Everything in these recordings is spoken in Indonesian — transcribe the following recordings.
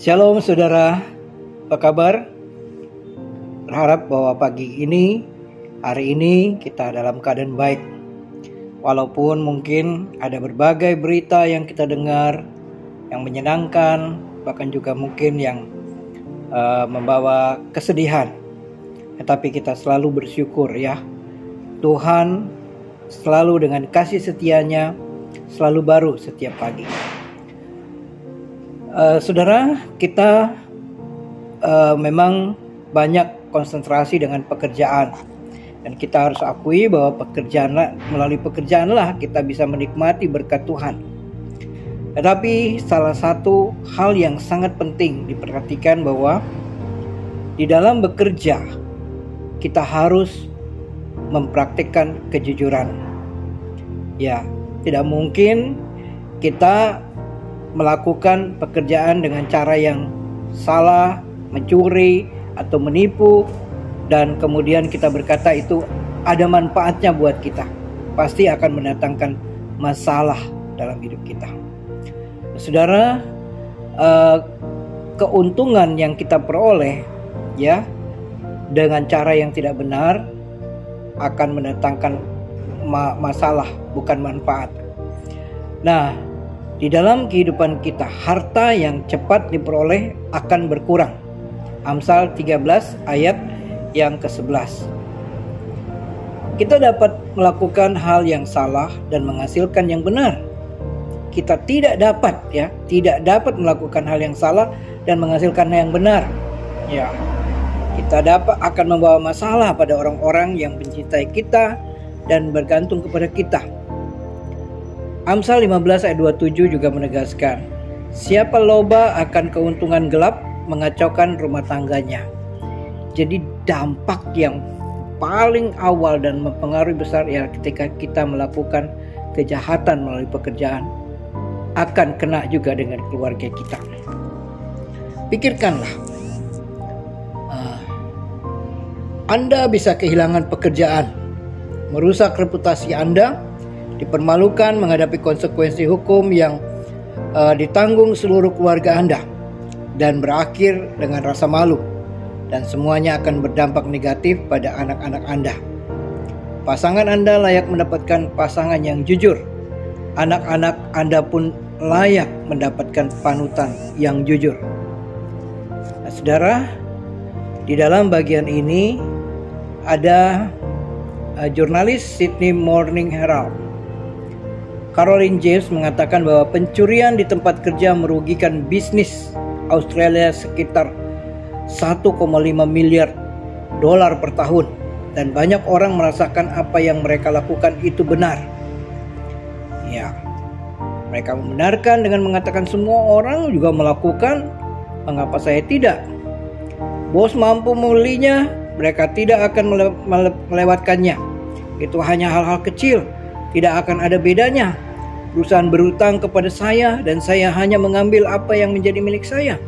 Shalom saudara, apa kabar? Berharap bahwa pagi ini, hari ini kita dalam keadaan baik. Walaupun mungkin ada berbagai berita yang kita dengar, yang menyenangkan, bahkan juga mungkin yang membawa kesedihan. Tetapi kita selalu bersyukur ya. Tuhan selalu dengan kasih setianya, selalu baru setiap pagi. Saudara, kita memang banyak konsentrasi dengan pekerjaan, dan kita harus akui bahwa melalui pekerjaanlah kita bisa menikmati berkat Tuhan. Tetapi salah satu hal yang sangat penting diperhatikan bahwa di dalam bekerja kita harus mempraktikkan kejujuran. Ya, tidak mungkin kita melakukan pekerjaan dengan cara yang salah, mencuri atau menipu, dan kemudian kita berkata itu ada manfaatnya buat kita. Pasti akan mendatangkan masalah dalam hidup kita. Saudara, keuntungan yang kita peroleh ya dengan cara yang tidak benar akan mendatangkan masalah, bukan manfaat. Nah, di dalam kehidupan kita, harta yang cepat diperoleh akan berkurang. Amsal 13 ayat yang ke-11. Kita dapat melakukan hal yang salah dan menghasilkan yang benar. Kita tidak dapat melakukan hal yang salah dan menghasilkan yang benar. Ya, kita akan membawa masalah pada orang-orang yang mencintai kita dan bergantung kepada kita. Amsal 15 ayat 27 juga menegaskan, siapa loba akan keuntungan gelap mengacaukan rumah tangganya. Jadi dampak yang paling awal dan mempengaruhi besar ya ketika kita melakukan kejahatan melalui pekerjaan akan kena juga dengan keluarga kita. Pikirkanlah, Anda bisa kehilangan pekerjaan, merusak reputasi Anda, dipermalukan menghadapi konsekuensi hukum yang ditanggung seluruh keluarga Anda, dan berakhir dengan rasa malu, dan semuanya akan berdampak negatif pada anak-anak Anda. Pasangan Anda layak mendapatkan pasangan yang jujur. Anak-anak Anda pun layak mendapatkan panutan yang jujur. Nah, saudara, di dalam bagian ini ada jurnalis Sydney Morning Herald, Caroline James, mengatakan bahwa pencurian di tempat kerja merugikan bisnis Australia sekitar 1,5 miliar dolar per tahun, dan banyak orang merasakan apa yang mereka lakukan itu benar. Ya, mereka membenarkan dengan mengatakan semua orang juga melakukan, mengapa saya tidak? Bos mampu membelinya, mereka tidak akan melewatkannya. Itu hanya hal-hal kecil, tidak akan ada bedanya. Perusahaan berutang kepada saya dan saya hanya mengambil apa yang menjadi milik saya.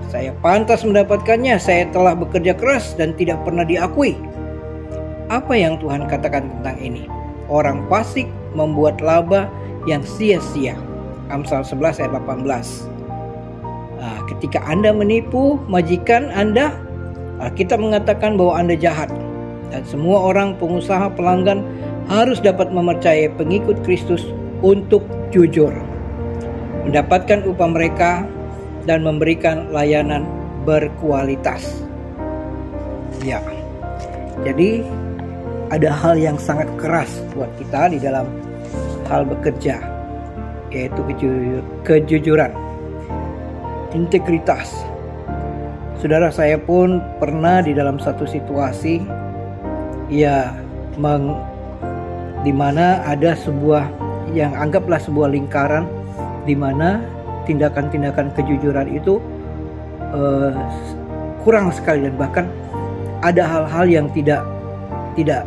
Saya pantas mendapatkannya, saya telah bekerja keras dan tidak pernah diakui. Apa yang Tuhan katakan tentang ini? Orang fasik membuat laba yang sia-sia. Amsal 11 ayat 18. Nah, ketika Anda menipu majikan Anda, kita mengatakan bahwa Anda jahat. Dan semua orang, pengusaha, pelanggan harus dapat mempercayai pengikut Kristus untuk jujur, mendapatkan upah mereka, dan memberikan layanan berkualitas. Ya, jadi ada hal yang sangat keras buat kita di dalam hal bekerja, yaitu kejujuran, integritas. Saudara, saya pun pernah di dalam satu situasi di mana ada sebuah yang anggaplah sebuah lingkaran di mana tindakan-tindakan kejujuran itu kurang sekali, dan bahkan ada hal-hal yang tidak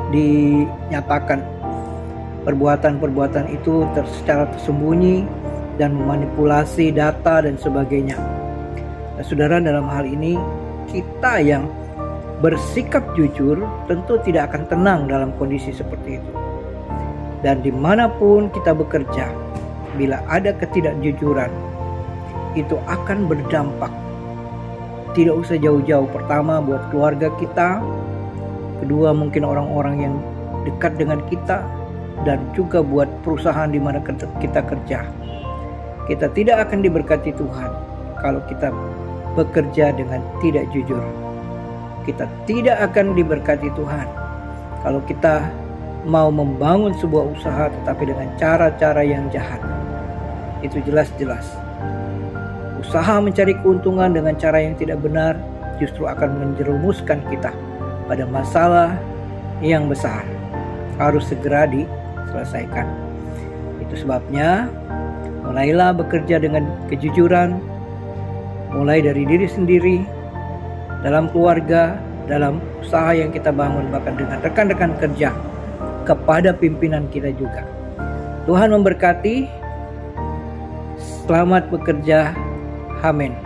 dinyatakan. Perbuatan-perbuatan itu secara tersembunyi dan memanipulasi data dan sebagainya. Nah, saudara, dalam hal ini kita yang bersikap jujur tentu tidak akan tenang dalam kondisi seperti itu. Dan dimanapun kita bekerja, bila ada ketidakjujuran, itu akan berdampak. Tidak usah jauh-jauh. Pertama buat keluarga kita, kedua mungkin orang-orang yang dekat dengan kita, dan juga buat perusahaan di mana kita kerja. Kita tidak akan diberkati Tuhan kalau kita bekerja dengan tidak jujur. Kita tidak akan diberkati Tuhan kalau kita mau membangun sebuah usaha tetapi dengan cara-cara yang jahat. Itu jelas-jelas. Usaha mencari keuntungan dengan cara yang tidak benar justru akan menjerumuskan kita pada masalah yang besar. Harus segera diselesaikan. Itu sebabnya mulailah bekerja dengan kejujuran, mulai dari diri sendiri, dalam keluarga, dalam usaha yang kita bangun, bahkan dengan rekan-rekan kerja, kepada pimpinan kita juga. Tuhan memberkati. Selamat bekerja. Amin.